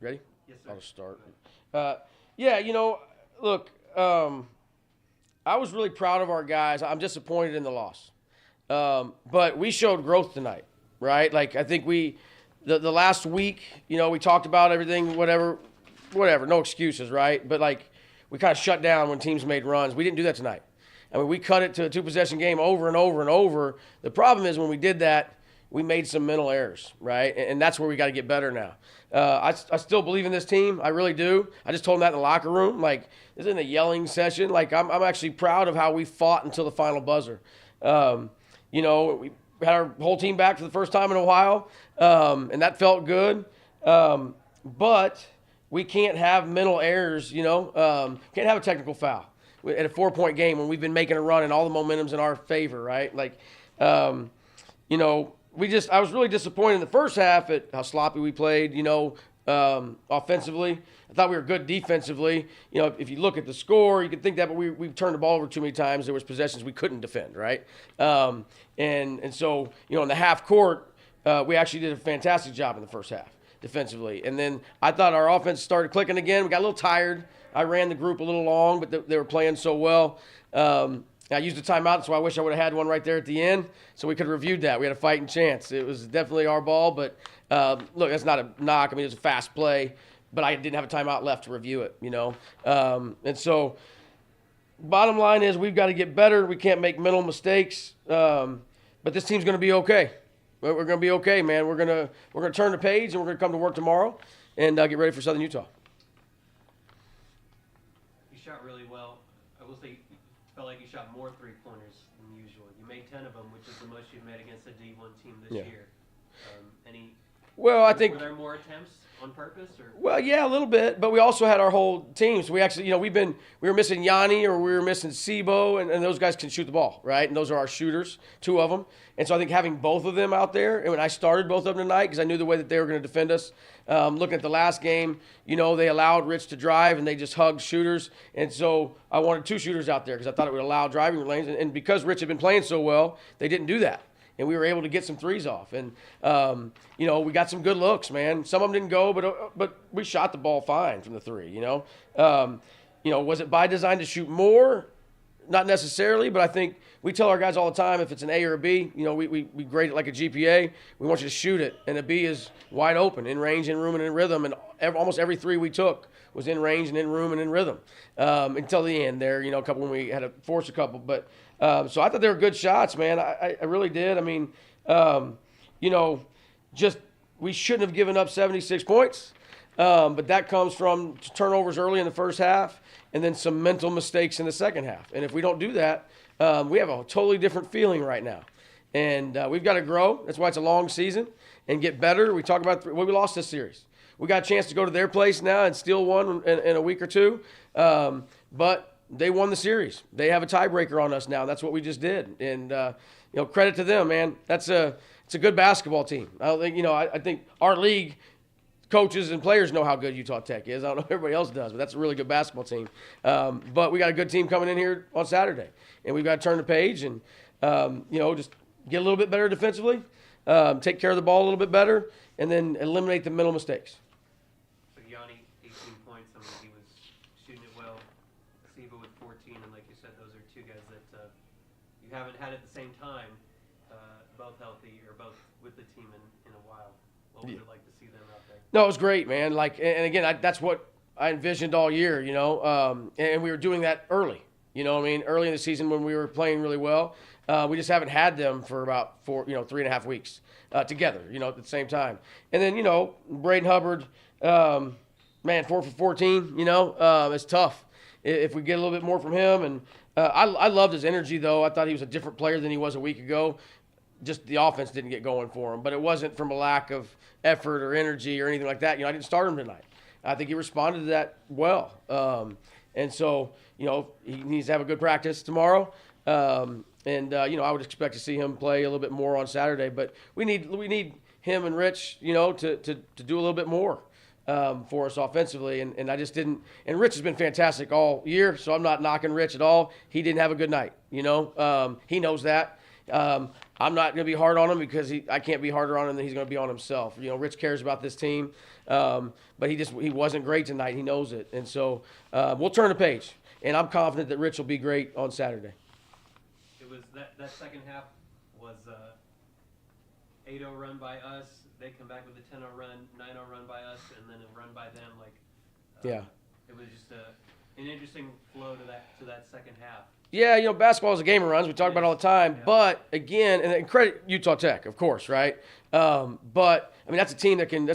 Ready? Yes, sir. I'll just start. Yeah, look, I was really proud of our guys. I'm disappointed in the loss. But we showed growth tonight, right? Like, I think the last week, we talked about everything, whatever, no excuses, right? But, like, we kind of shut down when teams made runs. We didn't do that tonight. I mean, we cut it to a two-possession game over and over and over. The problem is when we did that, we made some mental errors, right? And that's where we got to get better now. I still believe in this team. I really do. I just told them that in the locker room. Like, this isn't a yelling session. Like, I'm actually proud of how we fought until the final buzzer. We had our whole team back for the first time in a while, and that felt good. But we can't have mental errors, can't have a technical foul at a 4-point game when we've been making a run and all the momentum's in our favor, right? Like, I was really disappointed in the first half at how sloppy we played, offensively. I thought we were good defensively. If you look at the score, you could think that, but we turned the ball over too many times. There was possessions we couldn't defend, right? And so, in the half court, we actually did a fantastic job in the first half defensively. And then I thought our offense started clicking again. We got a little tired. I ran the group a little long, but they were playing so well. I used a timeout, so I wish I would have had one right there at the end so we could have reviewed that. We had a fighting chance. It was definitely our ball, but look, that's not a knock. I mean, it was a fast play, but I didn't have a timeout left to review it, And so bottom line is we've got to get better. We can't make mental mistakes, but this team's going to be okay. We're going to be okay, man. We're going to turn the page, and we're going to come to work tomorrow and get ready for Southern Utah. You shot really well. I will say, felt like you shot more three-pointers than usual. You made 10 of them, which is the most you've made against a D1 team this year. I think. Were there more attempts on purpose, or? Well, yeah, a little bit, but we also had our whole team. So we actually, we were missing Yanni or we were missing Sibo, and those guys can shoot the ball, right? And those are our shooters, 2 of them. And so I think having both of them out there, and when I started both of them tonight because I knew the way that they were going to defend us. Looking at the last game, they allowed Rich to drive and they just hugged shooters. And so I wanted 2 shooters out there because I thought it would allow driving lanes. And because Rich had been playing so well, they didn't do that. And we were able to get some threes off. And, we got some good looks, man. Some of them didn't go, but we shot the ball fine from the 3, Was it by design to shoot more? Not necessarily, but I think we tell our guys all the time if it's an A or a B, we grade it like a GPA. We want you to shoot it. And a B is wide open, in range, in room, and in rhythm. And almost every 3 we took was in range and in room and in rhythm until the end there, a couple when we had to force a couple. But so I thought they were good shots, man. I really did. I mean, just we shouldn't have given up 76 points. But that comes from turnovers early in the first half and then some mental mistakes in the second half. And if we don't do that, we have a totally different feeling right now. And we've got to grow. That's why it's a long season and get better. We talk about we lost this series. We got a chance to go to their place now and steal one in a week or 2. But they won the series. They have a tiebreaker on us now. That's what we just did. And, credit to them, man. It's a good basketball team. I don't think, I think our league – coaches and players know how good Utah Tech is. I don't know if everybody else does, but that's a really good basketball team. But we got a good team coming in here on Saturday, and we've got to turn the page and, just get a little bit better defensively, take care of the ball a little bit better, and then eliminate the mental mistakes. So Yanni, 18 points. I mean, he was shooting it well. Siva with 14, and like you said, those are 2 guys that you haven't had at the same time, both healthy or both with the team in a while. What was it like to see them out there? No, it was great, man. Like, and again, that's what I envisioned all year, and we were doing that early, early in the season when we were playing really well. We just haven't had them for about 3.5 weeks together, at the same time. And then, Braden Hubbard, 4 for 14, it's tough if we get a little bit more from him. And I loved his energy, though. I thought he was a different player than he was a week ago. Just the offense didn't get going for him, but it wasn't from a lack of effort or energy or anything like that. I didn't start him tonight. I think he responded to that well. And so, he needs to have a good practice tomorrow. I would expect to see him play a little bit more on Saturday, but we need him and Rich, to do a little bit more for us offensively. And I just didn't – and Rich has been fantastic all year, so I'm not knocking Rich at all. He didn't have a good night, He knows that. I'm not going to be hard on him because I can't be harder on him than he's going to be on himself. Rich cares about this team, but he wasn't great tonight. He knows it, and so we'll turn the page. And I'm confident that Rich will be great on Saturday. It was that second half was 8-0 run by us. They come back with a 10-0 run, 9-0 run by us, and then a run by them. Yeah. It was just an interesting flow to that second half. Yeah, basketball is a game of runs. We talk about it all the time. Yeah. But, again, and credit Utah Tech, of course, right? But, that's a team that can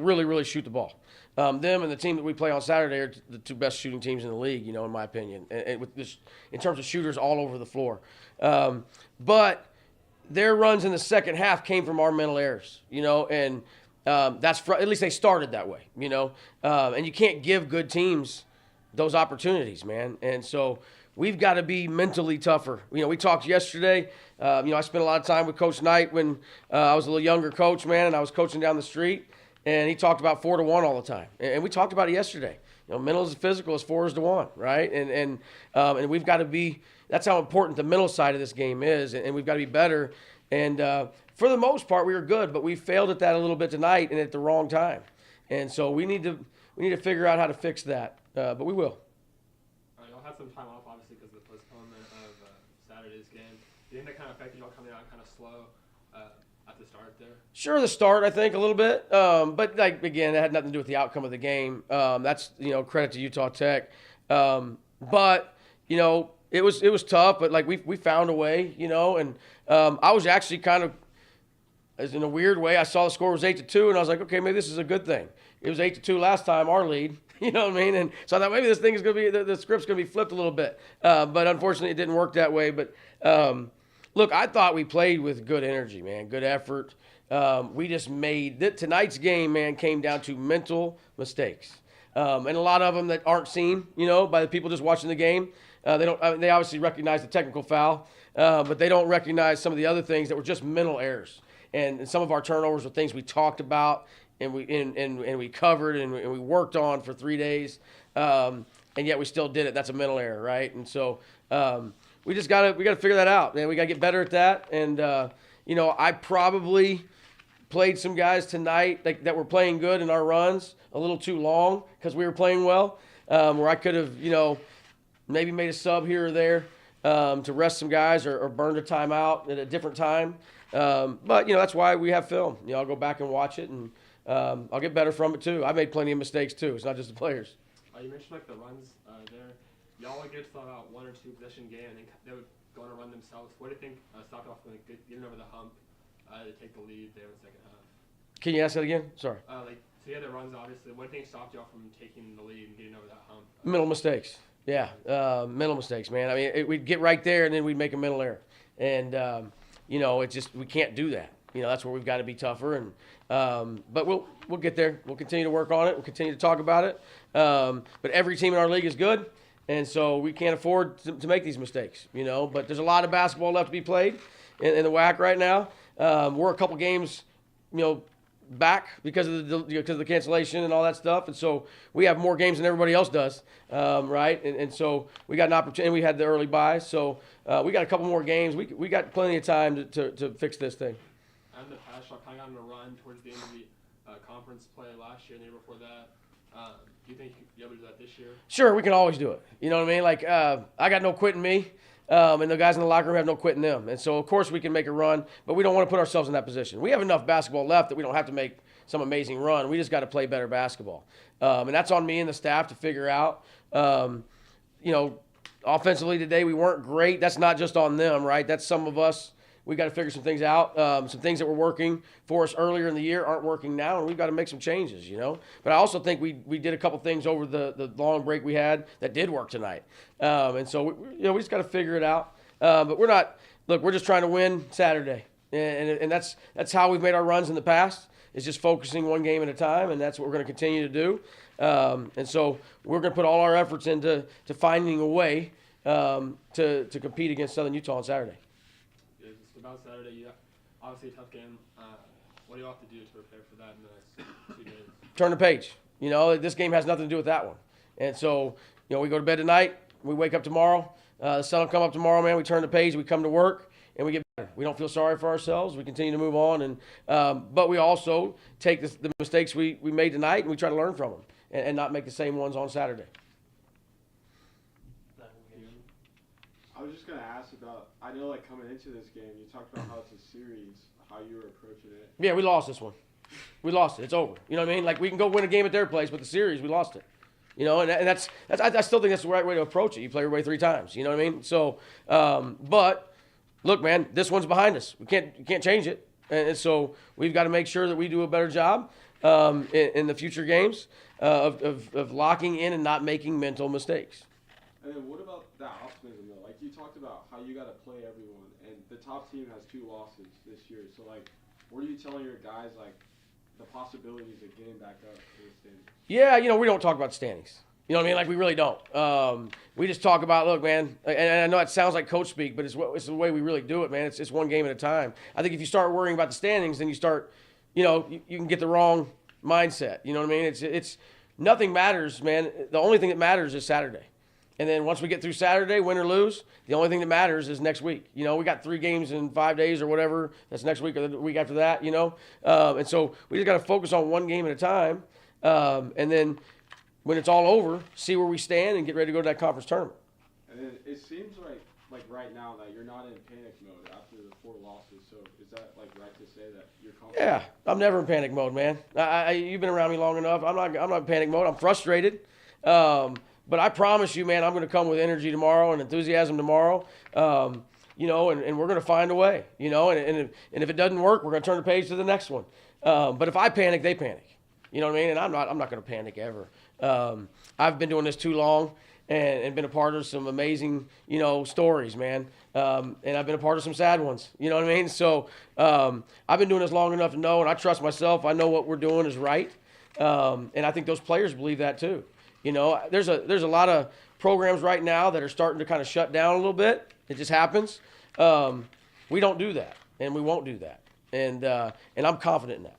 really, really shoot the ball. Them and the team that we play on Saturday are the two best shooting teams in the league, in my opinion, and with this, in terms of shooters all over the floor. But their runs in the second half came from our mental errors, and that's at least they started that way, and you can't give good teams those opportunities, man. And so we've got to be mentally tougher. We talked yesterday. I spent a lot of time with Coach Knight when I was a little younger coach, man, and I was coaching down the street. And he talked about 4-to-1 all the time. And we talked about it yesterday. Mental is physical is 4-to-1, right? And we've got to be – that's how important the mental side of this game is. And we've got to be better. And for the most part, we were good, but we failed at that a little bit tonight and at the wrong time. And so we need to figure out how to fix that. But we will. All right, y'all had some time off, obviously, because of the postponement of Saturday's game. Do you think that kind of affected y'all coming out kind of slow at the start there? Sure, the start, I think, a little bit. But, again, it had nothing to do with the outcome of the game. That's, credit to Utah Tech. But, it was tough. But, we found a way, and I was actually kind of, as in a weird way, I saw the score was 8-2, and I was like, okay, maybe this is a good thing. It was 8-2 last time, our lead. You know what I mean? And so I thought maybe this thing is going to be, the script's going to be flipped a little bit. But unfortunately, it didn't work that way. But, look, I thought we played with good energy, man, good effort. We just made – tonight's game, man, came down to mental mistakes. And a lot of them that aren't seen, by the people just watching the game. They obviously recognize the technical foul, but they don't recognize some of the other things that were just mental errors. And some of our turnovers were things we talked about and we covered and we worked on for 3 days, and yet we still did it. That's a mental error, right? And so we got to figure that out, man. We got to get better at that. And I probably played some guys tonight that were playing good in our runs a little too long because we were playing well, where I could have maybe made a sub here or there to rest some guys or burned a timeout at a different time. But that's why we have film. I'll go back and watch it, and I'll get better from it too. I made plenty of mistakes too. It's not just the players. You mentioned the runs there. Y'all would get about 1 or 2 possession game, and they would go on a run themselves. What do you think stopped off from getting over the hump to take the lead there in the second half? Can you ask that again? Sorry. So you had the runs, obviously. What do you think stopped y'all from taking the lead and getting over that hump? Mental mistakes. Yeah, mental mistakes, man. We'd get right there, and then we'd make a mental error. And, it's just we can't do that. That's where we've got to be tougher. And but we'll get there. We'll continue to work on it. We'll continue to talk about it. But every team in our league is good, and so we can't afford to make these mistakes. But there's a lot of basketball left to be played in the WAC right now. We're a couple games, back because of the cancellation and all that stuff, and so we have more games than everybody else does, right? And so we got an opportunity. We had the early bye, so we got a couple more games. We got plenty of time to fix this thing. And the past, y'all kind of got on a run towards the end of the conference play last year and the year before that. Do you think you'll be able to do that this year? Sure, we can always do it. You know what I mean? I got no quit in me. And the guys in the locker room have no quit in them. And so, of course, we can make a run, but we don't want to put ourselves in that position. We have enough basketball left that we don't have to make some amazing run. We just got to play better basketball. And that's on me and the staff to figure out. Offensively today we weren't great. That's not just on them, right? That's some of us. We got to figure some things out. Some things that were working for us earlier in the year aren't working now, and we've got to make some changes, But I also think we did a couple things over the long break we had that did work tonight. And so, we just got to figure it out. But we're not – look, we're just trying to win Saturday. And that's how we've made our runs in the past, is just focusing one game at a time, and that's what we're going to continue to do. And so we're going to put all our efforts into finding a way to compete against Southern Utah on Saturday. About Saturday, obviously a tough game. What do you have to do to prepare for that in the next 2 days? Turn the page. This game has nothing to do with that one. And so, we go to bed tonight, we wake up tomorrow, the sun will come up tomorrow, man, we turn the page, we come to work, and we get We don't feel sorry for ourselves. We continue to move on, and but we also take the mistakes we made tonight and we try to learn from them and not make the same ones on Saturday. I was just going to ask about, I know like coming into this game, you talked about how it's a series, how you were approaching it. Yeah, we lost this one. We lost it. It's over. You know what I mean? Like, we can go win a game at their place, but the series, we lost it. You know, and that's I still think that's the right way to approach it. You play everybody 3 times. You know what I mean? So, but look, man, this one's behind us. You can't change it, and so we've got to make sure that we do a better job in the future games of locking in and not making mental mistakes. And then what about that optimism, though? Like, you talked about how you got to play everyone, and the top team has 2 losses this year. So, like, what are you telling your guys, like, the possibilities of getting back up to the standings? Yeah, you know, we don't talk about standings. You know what I mean? Like, we really don't. We just talk about, look, man, and I know it sounds like coach speak, but it's the way we really do it, man. It's one game at a time. I think if you start worrying about the standings, then you start, you know, you can get the wrong mindset. You know what I mean? It's nothing matters, man. The only thing that matters is Saturday. And then once we get through Saturday, win or lose, the only thing that matters is next week. You know, we got 3 games in 5 days or whatever. That's next week or the week after that, you know. And so we just got to focus on one game at a time. And then when it's all over, see where we stand and get ready to go to that conference tournament. And then it seems like right now that you're not in panic mode after the 4 losses. So is that like right to say that you're confident? Yeah, I'm never in panic mode, man. You've been around me long enough. I'm not in panic mode. I'm frustrated. But I promise you, man, I'm going to come with energy tomorrow and enthusiasm tomorrow, you know, and we're going to find a way, you know, and if it doesn't work, we're going to turn the page to the next one. But if I panic, they panic, you know what I mean? And I'm not going to panic ever. I've been doing this too long and been a part of some amazing, you know, stories, man. And I've been a part of some sad ones, you know what I mean? So I've been doing this long enough to know, and I trust myself. I know what we're doing is right. And I think those players believe that too. You know, there's a lot of programs right now that are starting to kind of shut down a little bit. It just happens. We don't do that, and we won't do that. And I'm confident in that.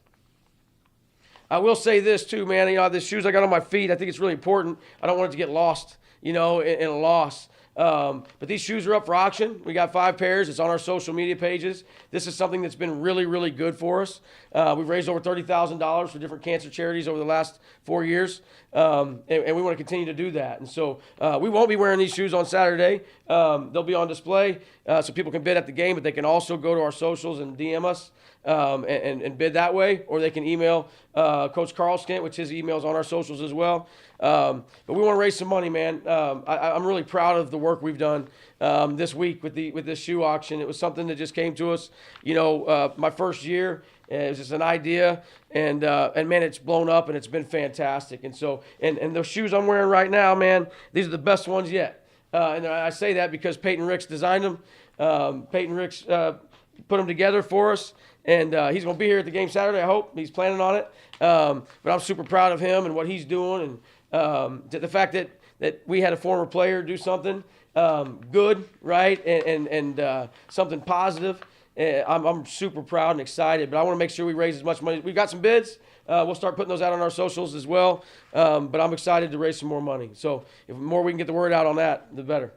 I will say this too, man. You know, the shoes I got on my feet, I think it's really important. I don't want it to get lost, you know, in a loss. But these shoes are up for auction. We got 5 pairs. It's on our social media pages. This is something that's been really, really good for us. We've raised over $30,000 for different cancer charities over the last 4 years, and we want to continue to do that. And so we won't be wearing these shoes on Saturday. They'll be on display so people can bid at the game, but they can also go to our socials and DM us and bid that way, or they can email Coach Carl Skint, which his email's on our socials as well. But we want to raise some money, man. I'm really proud of the work we've done this week with this shoe auction. It was something that just came to us, you know, my first year. It was just an idea, and man, it's blown up, and it's been fantastic. And so, and the shoes I'm wearing right now, man, these are the best ones yet. And I say that because Peyton Ricks designed them. Peyton Ricks put them together for us. And he's going to be here at the game Saturday, I hope. He's planning on it. But I'm super proud of him and what he's doing. And the fact that we had a former player do something good, right, and something positive. I'm super proud and excited. But I want to make sure we raise as much money. We've got some bids. We'll start putting those out on our socials as well. But I'm excited to raise some more money. So if more we can get the word out on that, the better.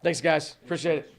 Thanks, guys. Appreciate it.